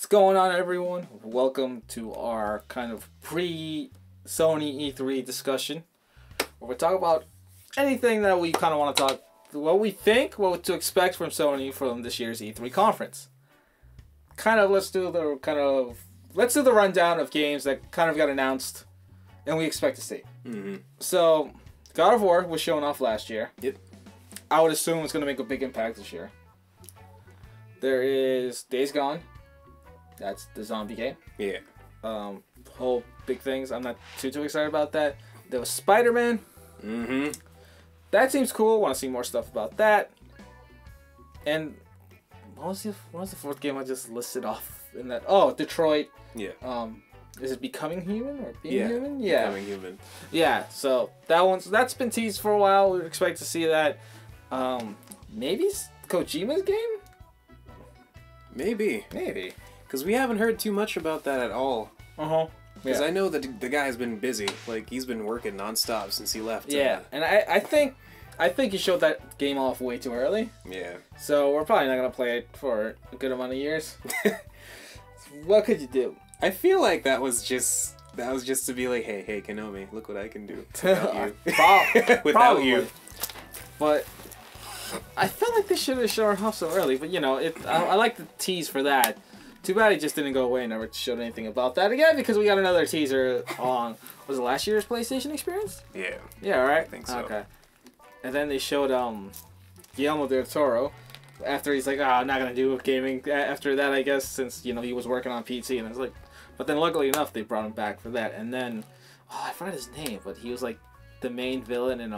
What's going on, everyone? Welcome to our kind of pre-Sony E3 discussion, where we talk about anything that we kind of want to talk, what we think, what to expect from Sony from this year's E3 conference. Let's do the rundown of games that kind of got announced and we expect to see. So, God of War was shown off last year. Yep. I would assume it's going to make a big impact this year. There is Days Gone. That's the zombie game. Yeah. Whole big things. I'm not too excited about that. There was Spider-Man. That seems cool. Want to see more stuff about that. And what was the fourth game I just listed off in that? Oh, Detroit. Yeah. Is it Becoming Human or Being Human? Yeah. Becoming Human. Yeah. So that's been teased for a while. We expect to see that. Maybe Kojima's game. Maybe. Because we haven't heard too much about that at all. Because I know that the guy's been busy. Like, he's been working nonstop since he left. Yeah, and I think he showed that game off way too early. Yeah. So we're probably not gonna play it for a good amount of years. What could you do? I feel like that was just to be like, hey, Kenobi, look what I can do without you. Without you. But I felt like they should have shown off so early. But I like the tease for that. Too bad he just didn't go away and never showed anything about that again, because we got another teaser on, was it last year's PlayStation experience? Yeah. Yeah, right? I think so. Okay. And then they showed Guillermo del Toro, after he's like, I'm not going to do gaming after that, I guess, since, he was working on PC, and I was like, but then luckily enough, they brought him back for that. And then, I forgot his name, but he was like the main villain in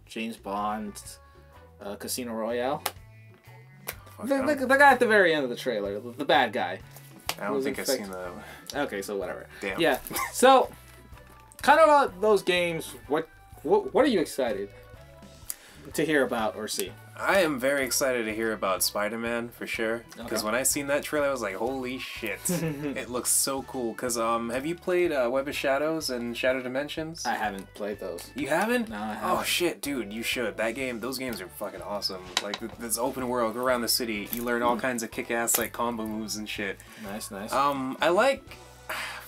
James Bond's Casino Royale. The guy at the very end of the trailer, the bad guy. I don't think I've seen that one. Okay, so whatever. Damn. Yeah. So, kind of about those games. What are you excited to hear about or see? I am very excited to hear about Spider-Man for sure. Because when I seen that trailer, I was like, holy shit. It looks so cool. Because have you played Web of Shadows and Shadow Dimensions? I haven't played those. You haven't? No, I haven't. Oh shit, dude, you should. Those games are fucking awesome. Like, this open world, go around the city, you learn all kinds of kick-ass, like, combo moves and shit. Nice. I like...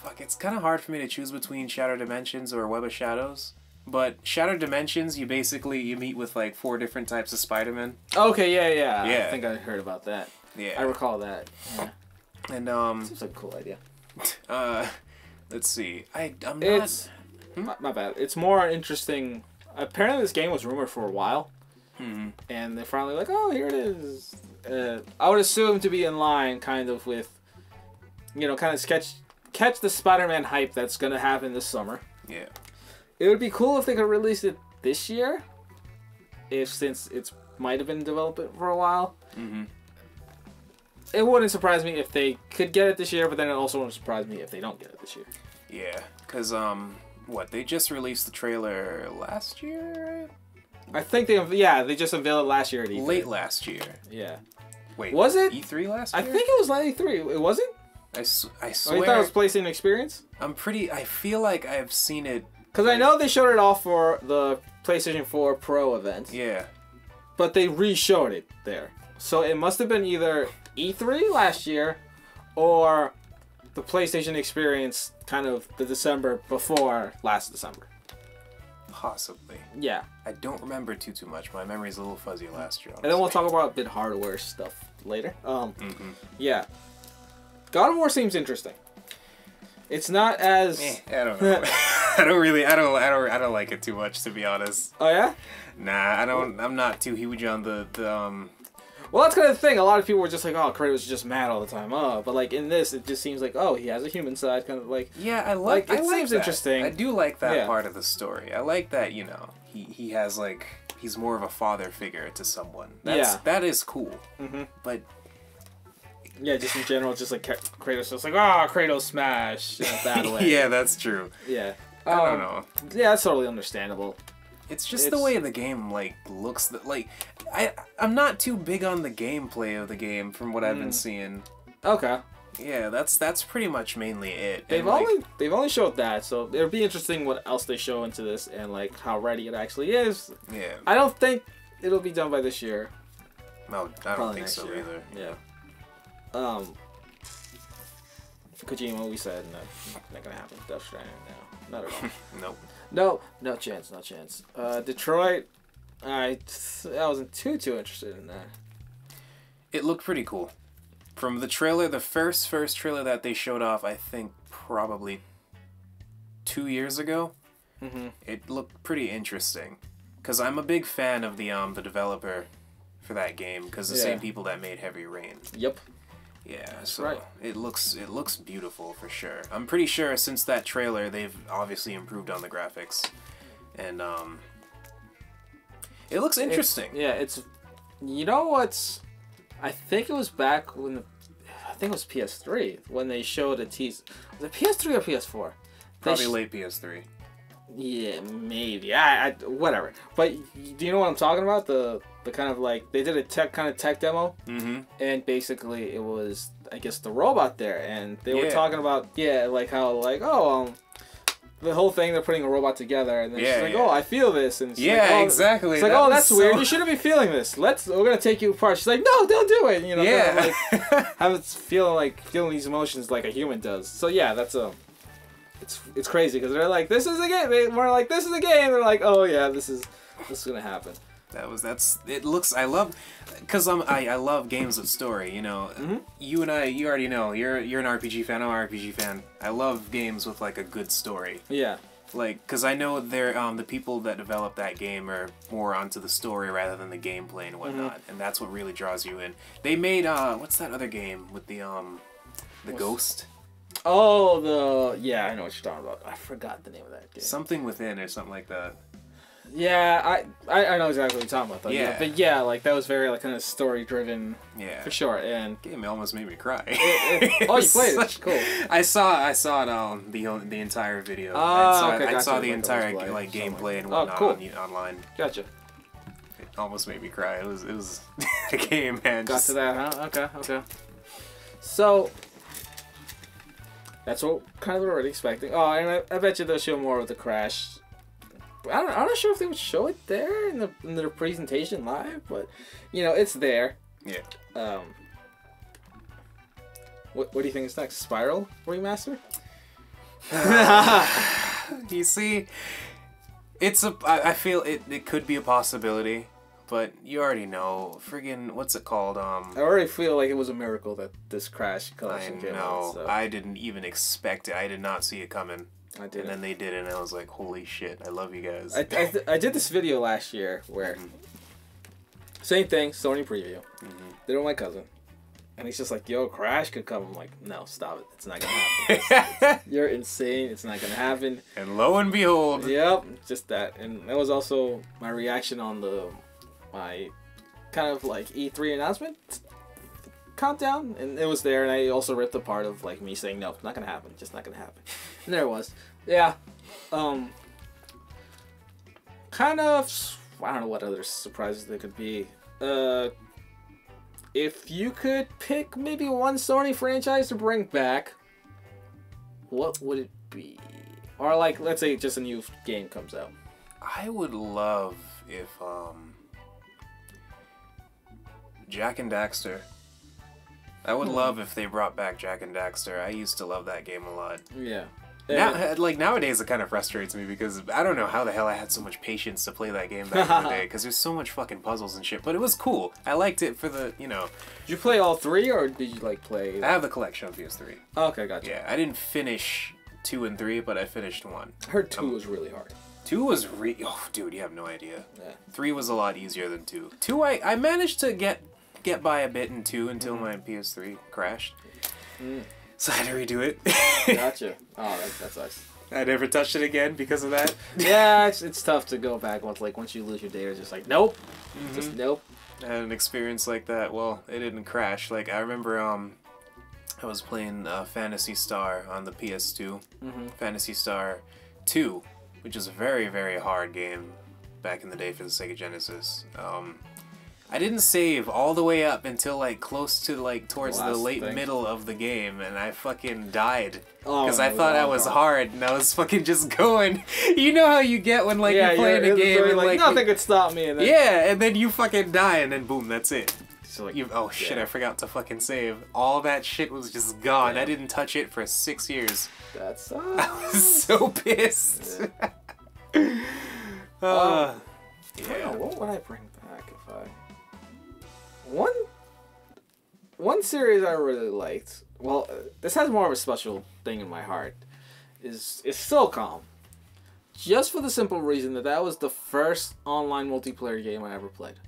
Fuck, it's kind of hard for me to choose between Shadow Dimensions or Web of Shadows. But Shadow Dimensions, you meet with like 4 different types of Spider-Man. Okay, yeah. I think I heard about that. Yeah. I recall that. Yeah. And seems like a cool idea. Let's see. I'm not. It's my bad. It's more interesting. Apparently, this game was rumored for a while, and they're finally like, oh, here it is. I would assume to be in line, kind of with, kind of catch the Spider-Man hype that's gonna happen this summer. Yeah. It would be cool if they could release it this year, since it might have been in development for a while. It wouldn't surprise me if they could get it this year, but then it also wouldn't surprise me if they don't get it this year. Yeah, because they just released the trailer last year, right? I think they just unveiled it last year at E3. Late last year. Yeah. Wait, was it E3 last year? I think it was late E3. It wasn't? I swear. Oh, you thought it was PlayStation Experience? I feel like I've seen it. Because I know they showed it off for the PlayStation 4 Pro event. Yeah. But they re-showed it there. So it must have been either E3 last year or the PlayStation Experience kind of the December before last December. Possibly. Yeah. I don't remember too much. My memory's a little fuzzy last year, honestly. And then we'll talk about a bit hardware stuff later. Yeah. God of War seems interesting. It's not as... I don't know. I don't like it too much, to be honest. Oh, yeah? Nah, I'm not too huge on the Well, that's kind of the thing. A lot of people were just like, oh, Kratos is just mad all the time. Oh, but like in this, it just seems like, oh, he has a human side, kind of like... Yeah, it seems interesting. I do like that part of the story. I like that, he has like, he's more of a father figure to someone. That is cool. But... Yeah, just in general, just like Kratos, just like, Kratos smash in a bad way. Yeah, that's true. Yeah. I don't know. Yeah, that's totally understandable. It's just the way the game, like, looks. I'm not too big on the gameplay of the game from what I've been seeing. Okay. Yeah, that's pretty much mainly it. They've only showed that, so it'll be interesting what else they show into this and, like, how ready it actually is. Yeah. I don't think it'll be done by this year. No, I don't think so either. Yeah. Kojima, we said not gonna happen. Death Stranding, no, not at all. Nope. No chance, no chance. Detroit, I wasn't too interested in that. It looked pretty cool. From the trailer, the first trailer that they showed off, I think probably 2 years ago, it looked pretty interesting. Because I'm a big fan of the developer for that game, because the same people that made Heavy Rain. Yep. Yeah, that's right. It looks beautiful for sure. I'm pretty sure since that trailer, they've obviously improved on the graphics, and it looks interesting. It's you know what's. I think it was back when I think it was PS3 when they showed a tease. Was it PS3 or PS4? Probably late PS3. Yeah, maybe. I whatever. But do you know what I'm talking about? The kind of like they did a tech demo, and basically it was I guess the robot there, and they were talking about like how like the whole thing, they're putting a robot together, and then she's like, "Oh, I feel this," and she's like, exactly. It's like, "Oh, that's weird. You shouldn't be feeling this. We're gonna take you apart." She's like, "No, don't do it." You know, kind of like, have it feeling these emotions like a human does. So yeah, that's it's crazy because they're like, "This is a game." We're like, "This is a game." They're like, "Oh yeah, this is gonna happen." It looks. I love, cause I love games with story. You know, you and you already know. You're an RPG fan. I'm an RPG fan. I love games with like a good story. Yeah. Like, cause I know they're the people that develop that game are more onto the story rather than the gameplay and whatnot, and that's what really draws you in. They made what's that other game with the ghost? Oh, I know what you're talking about. I forgot the name of that game. Something Within or something like that. Yeah, I know exactly what you're talking about though. Yeah. But yeah, like that was very like kind of story driven. Yeah. For sure. And game almost made me cry. Oh, you played it. Cool. I saw it the entire video. I saw the entire like gameplay and whatnot online. Gotcha. It almost made me cry. It was a game, man. Got to that, huh? Okay. So that's what kind of we're already expecting. Oh, and I bet you they'll show more of the Crash. I'm not sure if they would show it there in their presentation live, but you know it's there. Yeah. What do you think is next? Spiral remaster? You see, I feel it could be a possibility, but you already know. Friggin' what's it called? I already feel like it was a miracle that this Crash collection came out. So. I didn't even expect it. I did not see it coming. I did. And then they did it, and I was like, holy shit, I love you guys. I did this video last year where, same thing, Sony Preview. Did it with my cousin. And he's just like, yo, Crash could come. I'm like, no, stop it. It's not going to happen. You're insane. It's not going to happen. And lo and behold. Yep, just that. And that was also my reaction on my kind of like E3 announcement countdown, and it was there, and I also ripped a part of like me saying no, it's not gonna happen, just not gonna happen, and there it was. Yeah, kind of. I don't know what other surprises there could be. If you could pick maybe one Sony franchise to bring back, what would it be? Or like, let's say just a new game comes out. I would love if Jak and Daxter. I would love if they brought back Jak and Daxter. I used to love that game a lot. Yeah. Now, like nowadays, it kind of frustrates me because I don't know how the hell I had so much patience to play that game back in the day because there's so much fucking puzzles and shit. But it was cool. I liked it for the, you know. Did you play all three or did you like play? I have the collection on PS3. Okay, gotcha. Yeah, I didn't finish 2 and 3, but I finished 1. I heard 2 was really hard. 2 was oh, dude, you have no idea. Yeah. 3 was a lot easier than 2. 2, I managed to get by a bit in 2 until my PS3 crashed. So I had to redo it. Gotcha. Oh, that sucks. I never touched it again because of that. Yeah, it's tough to go back once you lose your data. It's just like nope, just nope. I had an experience like that. Well, it didn't crash. Like I remember, I was playing Phantasy Star on the PS2. Phantasy Star 2, which is a very, very hard game back in the day for the Sega Genesis. I didn't save all the way up until like close to like towards the late middle of the game, and I fucking died because I thought I was hard, and I was fucking just going. You know how you get when like you're playing a game and like nothing could stop me. And then... Yeah, and then you fucking die, and then boom, that's it. It's like, oh shit! I forgot to fucking save. All that shit was just gone. Yeah. I didn't touch it for 6 years. That's I was so pissed. Yeah. Yeah. What would I bring back if I... One series I really liked, well, this has more of a special thing in my heart, is SOCOM. Just for the simple reason that that was the first online multiplayer game I ever played.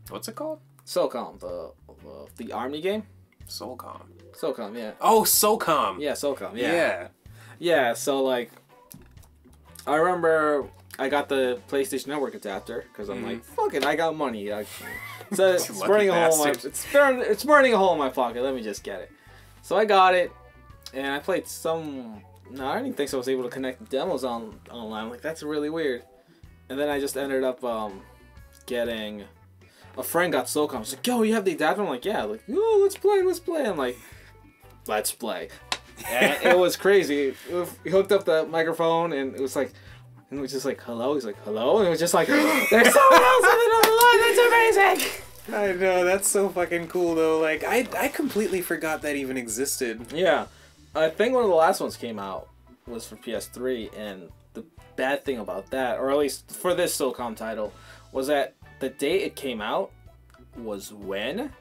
What's it called? SOCOM, the army game? SOCOM. SOCOM, yeah. Oh, SOCOM! Yeah, SOCOM, yeah. Yeah. Yeah, so like, I remember I got the PlayStation Network adapter because I'm like, fuck it, I got money. So it's burning a hole in my it's burning a hole in my pocket. Let me just get it. So I got it, and I played some. No, I didn't think so. I was able to connect demos online. I'm like, that's really weird. And then I just ended up getting. A friend got SOCOM. He's like, yo, you have the adapter? I'm like, yeah. Like, oh, let's play. I'm like, let's play. And it was crazy. We hooked up the microphone, and it was like, and it was just like, hello. He's like, hello, and it was just like, there's someone else on the other line. That's amazing. I know, that's so fucking cool though. Like, I completely forgot that even existed. Yeah, I think one of the last ones came out was for PS3, and the bad thing about that, or at least for this SOCOM title, was that the day it came out was when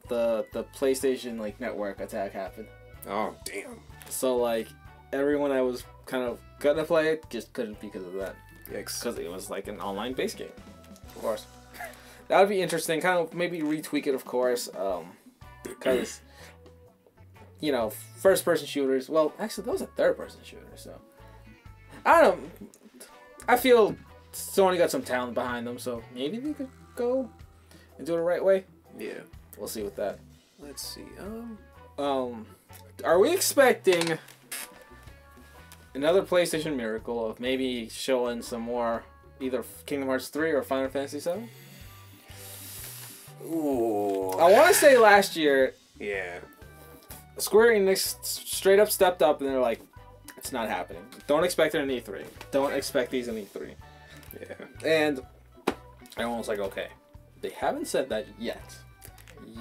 the PlayStation like network attack happened. Oh damn! So like everyone that was kind of gonna play it just couldn't because of that. Yikes! Because it was like an online based game, of course. That would be interesting. Kind of maybe retweak it, of course, because you know, first person shooters. Well, actually, that was a third person shooter. So I don't know. I feel Sony got some talent behind them, so maybe they could go and do it the right way. Yeah, we'll see with that. Let's see. Are we expecting another PlayStation miracle of maybe showing some more either Kingdom Hearts 3 or Final Fantasy 7? Ooh. I want to say last year, yeah, Square Enix straight up stepped up and they're like, it's not happening. Don't expect it in E3. Don't expect these in E3. Yeah. And everyone was like, okay. They haven't said that yet.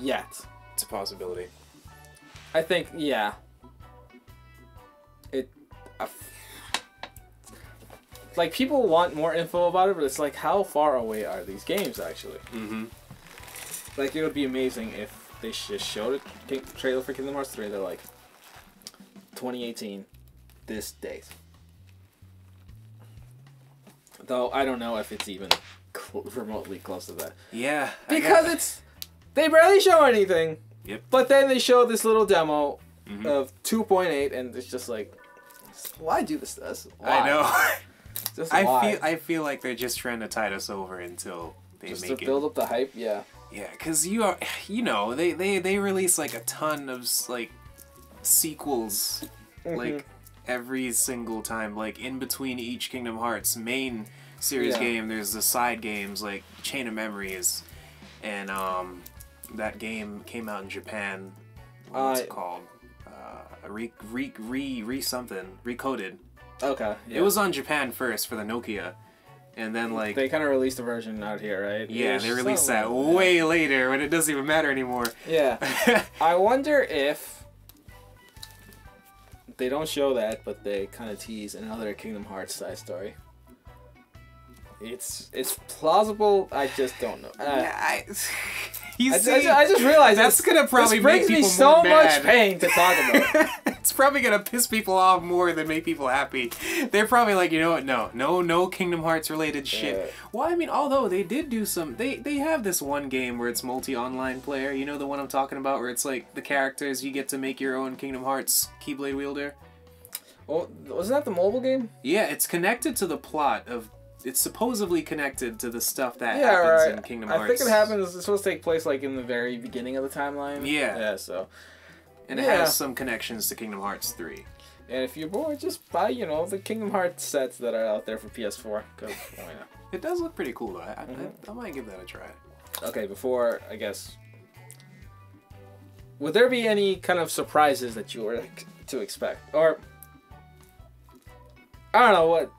Yet. It's a possibility. I think, yeah. Like, people want more info about it, but it's like, how far away are these games, actually? Mm-hmm. Like, it would be amazing if they just showed a trailer for Kingdom Hearts 3. They're like, 2018, this date. Though, I don't know if it's even remotely close to that. Yeah. Because they barely show anything. Yep. But then they show this little demo of 2.8, and it's just like, why do this to us? Why? I know. Just why? I feel like they're just trying to tide us over until they just make it. to build up the hype, yeah. Yeah, because they release like a ton of like sequels like every single time, like in between each Kingdom Hearts main series game there's the side games like Chain of Memories, and that game came out in Japan. What's it called? Recoded. Okay. Yeah. It was on Japan first for the Nokia, and then like they kind of released a version out here, right? Yeah, they released that way later when it doesn't even matter anymore. Yeah. I wonder if they don't show that, but they kind of tease another Kingdom Hearts side story. It's plausible. I just don't know. I just realized that's gonna probably make people brings me so more much pain to talk about. It's probably gonna piss people off more than make people happy. They're probably like, you know what? No Kingdom Hearts related shit. Well, I mean, although they did do some, they have this one game where it's multi-online player. You know the one I'm talking about, where it's like the characters, you get to make your own Kingdom Hearts Keyblade wielder. Oh, wasn't that the mobile game? Yeah, it's connected to the plot of. It's supposedly connected to the stuff that happens in Kingdom Hearts. I think it happens. It's supposed to take place like in the very beginning of the timeline. Yeah. Yeah. So. And it has some connections to Kingdom Hearts 3. And if you're bored, just buy the Kingdom Hearts sets that are out there for PS4. Cause why not? It does look pretty cool though. I might give that a try. Okay, before I guess. Would there be any kind of surprises that you were to expect, or I don't know what.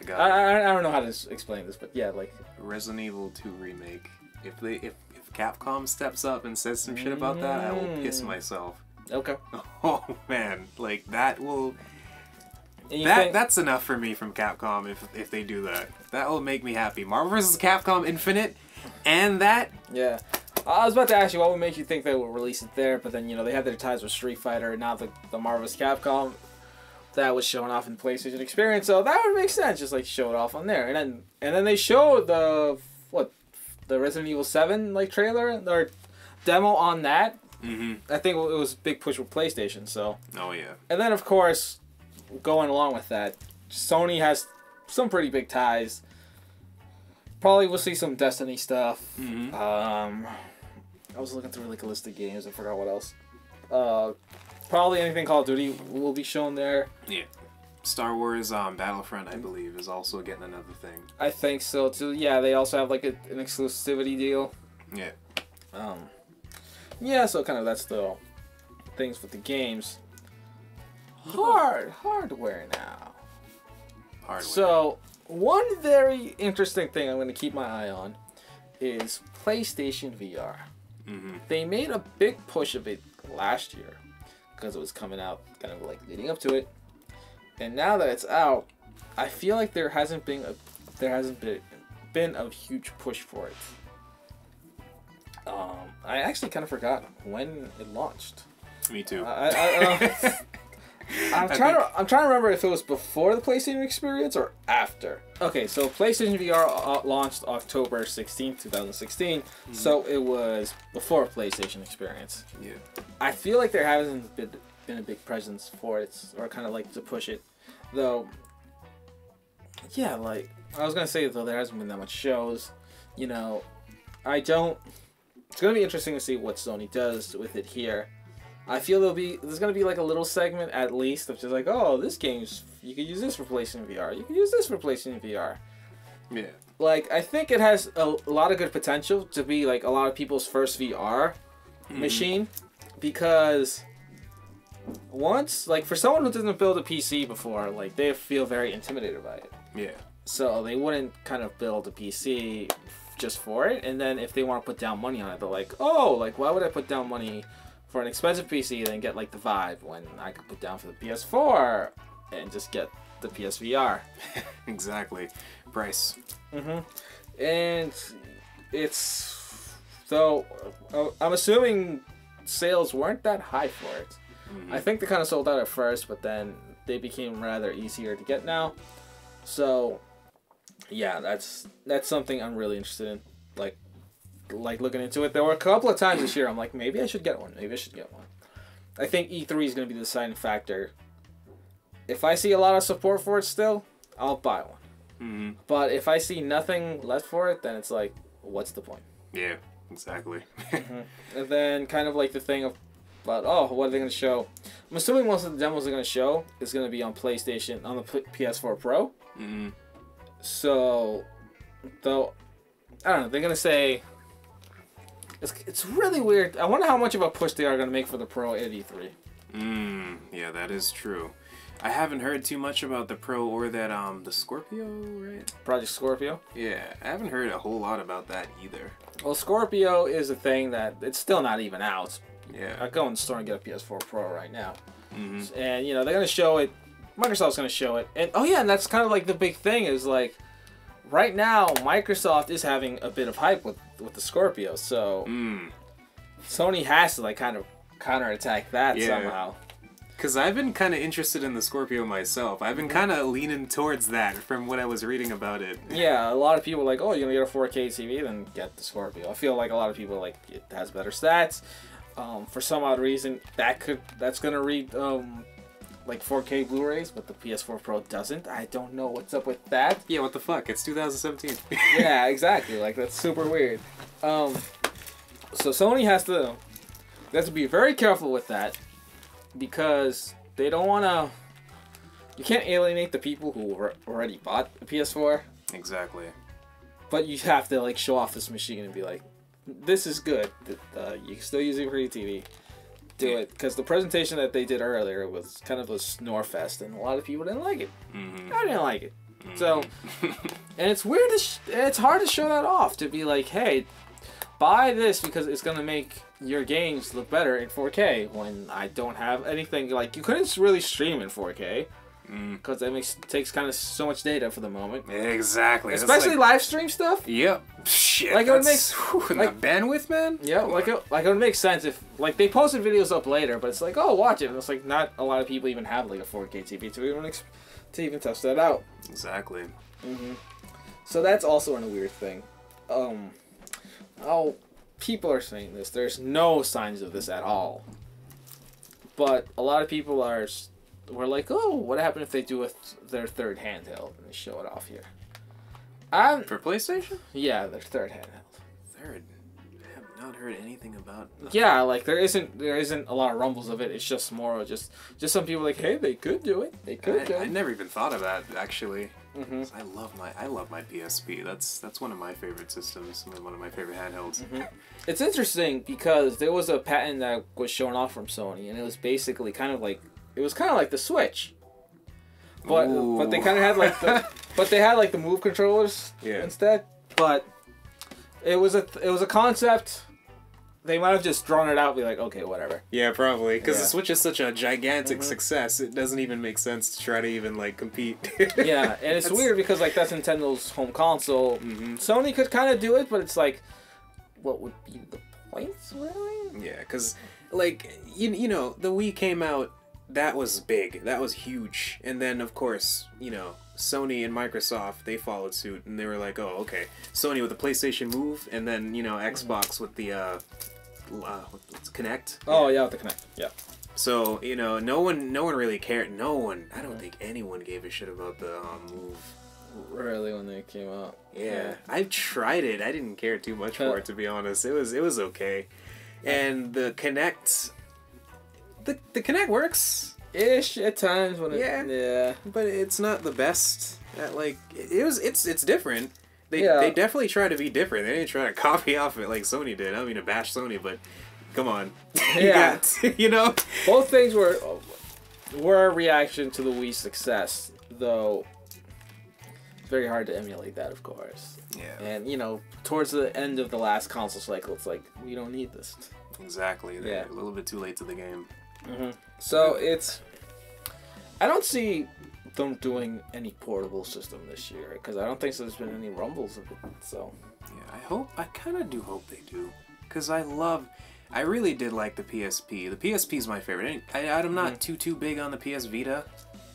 I don't know how to explain this, but yeah, like Resident Evil 2 remake. If Capcom steps up and says some shit about that, I will piss myself. Okay. Oh man, like that will. That's enough for me from Capcom if they do that. That will make me happy. Marvel vs. Capcom Infinite, and that. Yeah. I was about to ask you what would make you think they will release it there, but then, you know, they had their ties with Street Fighter, and now the Marvel vs. Capcom, that was shown off in PlayStation Experience, so that would make sense, just like show it off on there. And then they showed the Resident Evil 7 like trailer or demo on that. Mm-hmm. I think it was a big push with PlayStation, so. Oh yeah. And then of course, going along with that, Sony has some pretty big ties. Probably we'll see some Destiny stuff. Mm-hmm. I was looking through like a list of games. I forgot what else. Probably anything Call of Duty will be shown there. Yeah. Star Wars Battlefront, I believe, is also getting another thing. I think so too. Yeah, they also have like an exclusivity deal. Yeah. Yeah, so kind of that's the things with the games. Hardware now. Hardware. So one very interesting thing I'm going to keep my eye on is PlayStation VR. Mm-hmm. They made a big push of it last year because it was coming out kind of like leading up to it. And now that it's out, I feel like there hasn't been a huge push for it. I actually kind of forgot when it launched. Me too. I'm trying to remember if it was before the PlayStation Experience or after. Okay, so PlayStation VR launched October 16th, 2016. Mm-hmm. So it was before PlayStation Experience. Yeah. I feel like there hasn't been a big presence for it, or kind of like to push it, though. Yeah, like I was gonna say, though there hasn't been that much shows. You know, it's gonna be interesting to see what Sony does with it here. I feel there's gonna be like a little segment at least of just like, oh, this game's, you could use this for PlayStation VR. You could use this for PlayStation VR. Yeah. Like, I think it has a lot of good potential to be like a lot of people's first VR machine, because once, like, for someone who doesn't build a PC before, like, they feel very intimidated by it. Yeah. So they wouldn't kind of build a PC just for it, and then if they want to put down money on it, they're like, oh, like, why would I put down money for an expensive PC and then get like the Vive when I could put down for the PS4 and just get the PSVR? Exactly. Price. Mm-hmm. And it's, so I'm assuming sales weren't that high for it. Mm-hmm. I think they kind of sold out at first, but then they became rather easier to get now. So yeah, that's something I'm really interested in, like looking into it. There were a couple of times this year I'm like, maybe I should get one. I think E3 is going to be the deciding factor. If I see a lot of support for it still, I'll buy one. Mm-hmm. But if I see nothing left for it, then it's like, what's the point? Yeah, exactly. Mm-hmm. And then kind of like the thing about, oh, what are they going to show? I'm assuming most of the demos they're going to show is going to be on PlayStation, on the PS4 Pro. Mm-hmm. So, though, I don't know, they're going to say, it's really weird. I wonder how much of a push they are going to make for the Pro at E3. Yeah, that is true. I haven't heard too much about the Pro or that, the Scorpio, right? Project Scorpio? Yeah, I haven't heard a whole lot about that either. Well, Scorpio is a thing that, it's still not even out. Yeah. I go in the store and get a PS4 Pro right now. Mm-hmm. And, you know, they're going to show it. Microsoft's going to show it. And, oh yeah, and that's kind of like the big thing is, like, right now, Microsoft is having a bit of hype with the Scorpio, so Sony has to, like, kind of counterattack that somehow. Because I've been kind of interested in the Scorpio myself. I've been kind of leaning towards that from what I was reading about it. Yeah, a lot of people are like, oh, you're going to get a 4K TV, then get the Scorpio. I feel like a lot of people are like, it has better stats. For some odd reason, that's going to read like 4K Blu-rays, but the PS4 Pro doesn't. I don't know what's up with that. Yeah, what the fuck? It's 2017. Yeah, exactly. Like, that's super weird. So Sony has to be very careful with that, because they don't want to. You can't alienate the people who already bought a PS4. Exactly. But you have to, like, show off this machine and be like, this is good. You can still use it for your TV. Do it, because the presentation that they did earlier was kind of a snore fest, and a lot of people didn't like it. Mm-hmm. I didn't like it. So, and it's weird. It's hard to show that off, to be like, hey, buy this because it's gonna make your games look better in 4K when I don't have anything. Like, you couldn't really stream in 4K because that takes kind of so much data for the moment. Exactly. Especially like, live stream stuff. Yep. Shit. Like, it would make like bandwidth, man. Yeah, like it would make sense if like they posted videos up later, but it's like, oh, watch it. And it's like not a lot of people even have like a 4K TV to even test that out. Exactly. So that's also a weird thing. People are saying this. There's no signs of this at all. But a lot of people were like, oh, what happened if they do their third handheld and they show it off here? For PlayStation? Yeah, their third handheld. Third? I have not heard anything about. Yeah, like there isn't a lot of rumbles of it. It's just more just some people like, hey, they could do it. They could do it. I never even thought of that actually. I love my PSP. That's one of my favorite systems. One of my favorite handhelds. It's interesting because there was a patent that was shown off from Sony, and it was basically kind of like the Switch, but they kind of had like the Move controllers instead. But it was a concept. They might have just drawn it out and be like, okay, whatever. Yeah, probably. Because the Switch is such a gigantic success, it doesn't even make sense to try to even, like, compete. Yeah, and it's weird because, like, that's Nintendo's home console. Sony could kind of do it, but it's like, what would be the point, really? Yeah, because, like, you know, the Wii came out, that was big. That was huge. And then, of course, you know, Sony and Microsoft, they followed suit, and they were like, oh, okay. Sony with the PlayStation Move, and then, you know, Xbox with the, what's Kinect? Oh yeah, with the Kinect. Yeah. So you know, no one really cared. I don't think anyone gave a shit about the Move. Really, when they came out. Yeah, I've tried it. I didn't care too much for it, to be honest. It was okay, and the Kinect, the Kinect works ish at times when but it's not the best. It's different. They definitely try to be different. They didn't try to copy off it like Sony did. I don't mean to bash Sony, but come on. Yeah. You know? Both things were a reaction to the Wii's success, though it's very hard to emulate that, of course. Yeah. And, you know, towards the end of the last console cycle, it's like, we don't need this. Exactly. They're a little bit too late to the game. So I don't see them doing any portable system this year because I don't think there's been any rumbles of it. So yeah, I kind of do hope they do, because I really did like the PSP. The PSP is my favorite. I'm not too big on the PS Vita.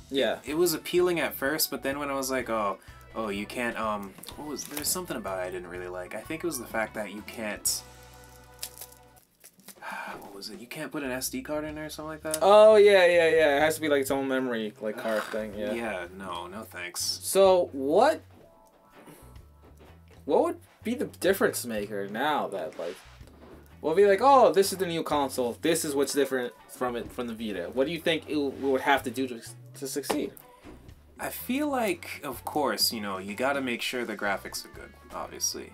Yeah, it was appealing at first, but then when I was like, oh, you can't there's something about it I didn't really like. I think it was the fact that you can't. What was it? You can't put an SD card in there or something like that? Oh, yeah. It has to be like its own memory, like card thing, yeah. Yeah, no thanks. So, what would be the difference maker now that, like, we'll be like, oh, this is the new console, this is what's different from the Vita. What do you think it would have to do to succeed? I feel like, of course, you know, you gotta make sure the graphics are good, obviously.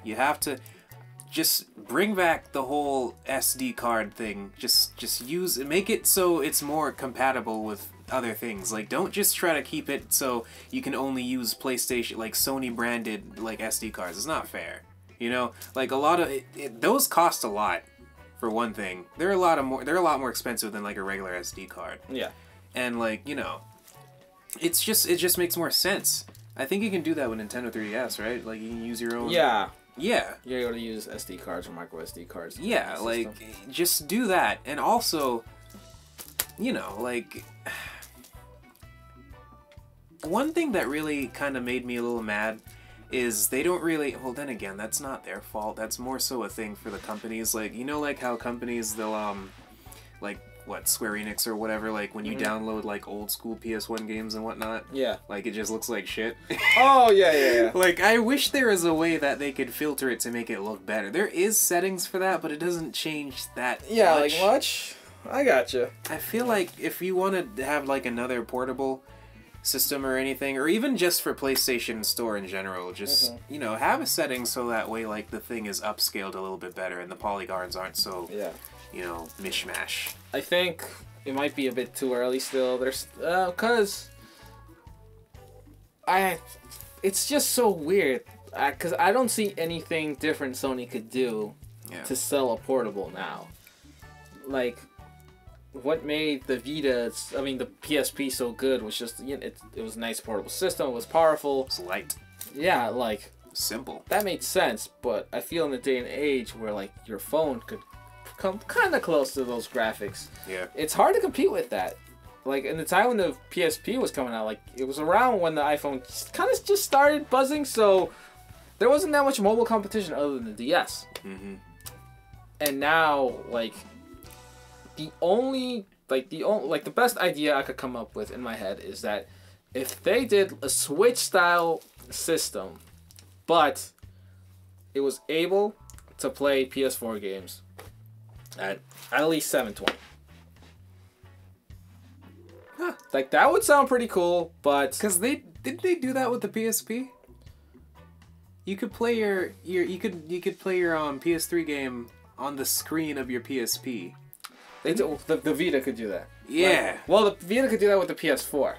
You have to just bring back the whole SD card thing. Just make it so it's more compatible with other things. Like, don't just try to keep it so you can only use PlayStation, like Sony branded like SD cards. It's not fair. You know, like a lot of those cost a lot. For one thing, they're a lot more expensive than like a regular SD card. Yeah, and like, you know, it just makes more sense. I think you can do that with Nintendo 3DS, right? Like you can use your own. Yeah. Yeah. You're able to use SD cards or micro SD cards. Yeah, like, just do that. And also, you know, like, one thing that really kind of made me a little mad is they don't really, well, then again, that's not their fault. That's more so a thing for the companies. Like, you know, like how companies, they'll, like, what, Square Enix or whatever, like when you download like old school PS1 games and whatnot, like it just looks like shit. Oh yeah. Like, I wish there was a way that they could filter it to make it look better. There is settings for that, but it doesn't change that much. Like much. I gotcha. I feel like if you want to have like another portable system or anything, or even just for PlayStation Store in general, just you know, have a setting so that way like the thing is upscaled a little bit better and the polygons aren't so you know, mishmash. I think it might be a bit too early still. There's cause it's just so weird Because I don't see anything different Sony could do to sell a portable now. Like, what made the Vita, I mean, the PSP so good was just, you know, it was a nice portable system. It was powerful. It's light. Yeah, like... Simple. That made sense, but I feel in the day and age where, like, your phone could come kind of close to those graphics. Yeah. It's hard to compete with that. Like, in the time when the PSP was coming out, like, it was around when the iPhone kind of just started buzzing, so there wasn't that much mobile competition other than the DS. Mm-hmm. And now, like, the best idea I could come up with in my head is that if they did a Switch-style system, but it was able to play PS4 games at least 720. Huh. Like, that would sound pretty cool, but... Because didn't they do that with the PSP? You could play your play your PS3 game on the screen of your PSP. The Vita could do that. Yeah. Like, well, the Vita could do that with the PS4.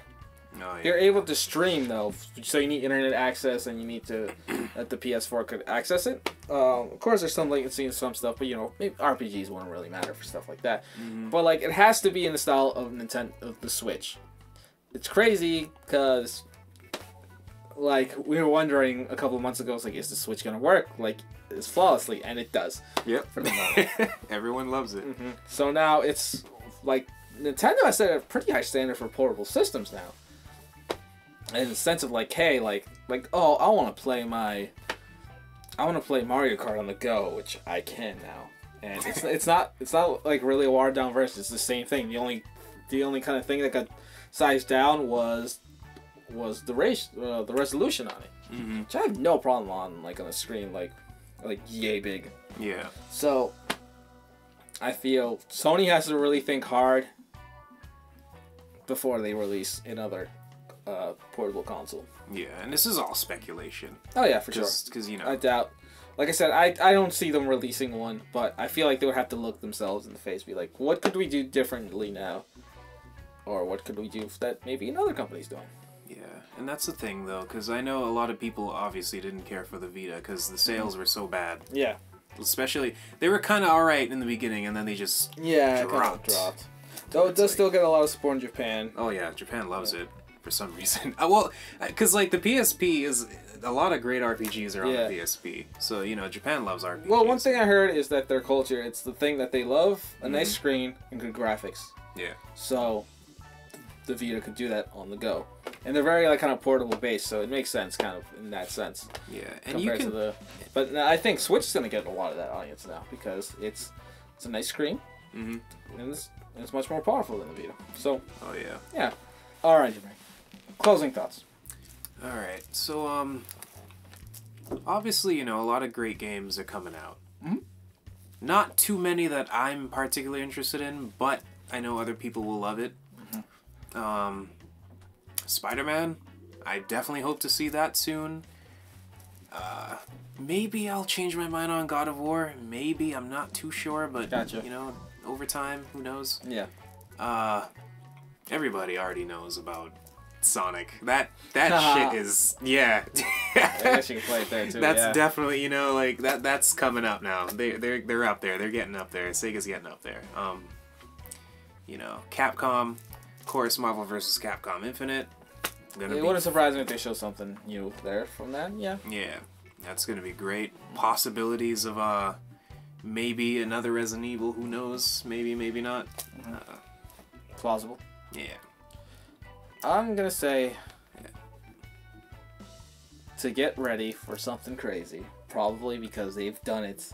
Oh, yeah. You're able to stream, though, so you need internet access, and you need to that the PS4 could access it. Of course, there's some latency and some stuff, but, you know, maybe RPGs wouldn't really matter for stuff like that. Mm-hmm. But, like, it has to be in the style of the Switch. It's crazy, because, like, we were wondering a couple of months ago, it's like, is the Switch going to work, like, as flawlessly? And it does. Yep. For the moment. Everyone loves it. Mm-hmm. So now it's, like, Nintendo has set a pretty high standard for portable systems now. In the sense of like, hey, like, oh, I want to play Mario Kart on the go, which I can now, and it's not like really a watered down version. It's the same thing. The only kind of thing that got sized down was the resolution on it, mm-hmm. which I have no problem on, like, on a screen like yay big. Yeah. So I feel Sony has to really think hard before they release another portable console. Yeah, and this is all speculation. Oh yeah, for sure. Because, you know, I doubt. Like I said, I don't see them releasing one, but I feel like they would have to look themselves in the face, be like, what could we do differently now, or what could we do that maybe another company's doing? Yeah, and that's the thing though, because I know a lot of people obviously didn't care for the Vita because the sales were so bad. Yeah. Especially, they were kind of alright in the beginning, and then they just dropped. Though it does still get a lot of support in Japan. Oh yeah, Japan loves it. For some reason. Well, because, like, the PSP is... A lot of great RPGs are on the PSP. So, you know, Japan loves RPGs. Well, one thing I heard is that their culture, it's the thing that they love, a nice screen and good graphics. Yeah. So, the Vita could do that on the go. And they're very, like, kind of portable based, so it makes sense, kind of, in that sense. Yeah, and you can... But I think Switch is going to get a lot of that audience now, because it's a nice screen, and it's much more powerful than the Vita. So... Oh, yeah. Yeah. Alright, Jimmy. Closing thoughts. Alright, so, obviously, you know, a lot of great games are coming out. Mm-hmm. Not too many that I'm particularly interested in, but I know other people will love it. Mm-hmm. Spider-Man, I definitely hope to see that soon. Maybe I'll change my mind on God of War. Maybe, I'm not too sure, but, you know, over time, who knows? Yeah. Everybody already knows about Sonic. That shit is I guess you can play it there too. That's definitely, you know, like that's coming up now. They're up there. They're getting up there. Sega's getting up there. You know, Capcom, of course, Marvel vs. Capcom Infinite. It wouldn't surprise me if they show something new there from that. Yeah. Yeah, that's gonna be great. Possibilities of maybe another Resident Evil. Who knows? Maybe, maybe not. Plausible. Yeah. I'm gonna say to get ready for something crazy, probably because they've done it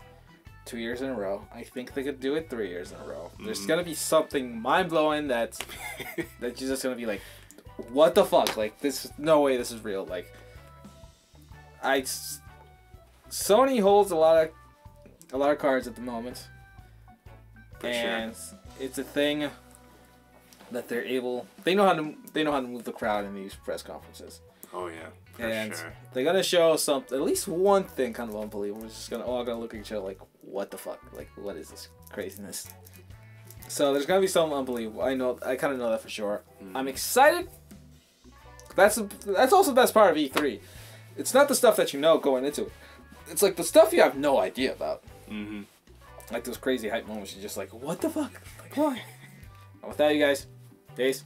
2 years in a row. I think they could do it 3 years in a row. There's gonna be something mind-blowing that you're just gonna be like, what the fuck? Like, this, no way this is real. Like, Sony holds a lot of cards at the moment, and it's a thing that they know how to move the crowd in these press conferences. Oh yeah, for sure. They're gonna show at least one thing kind of unbelievable. We're just all gonna look at each other like, what the fuck? Like, what is this craziness? So there's gonna be something unbelievable. I kind of know that for sure. I'm excited. That's also the best part of E3, It's not the stuff that you know going into it. It's like the stuff you have no idea about. Mm-hmm. Like those crazy hype moments. You're just like, what the fuck? Like, why? With that, you guys, peace.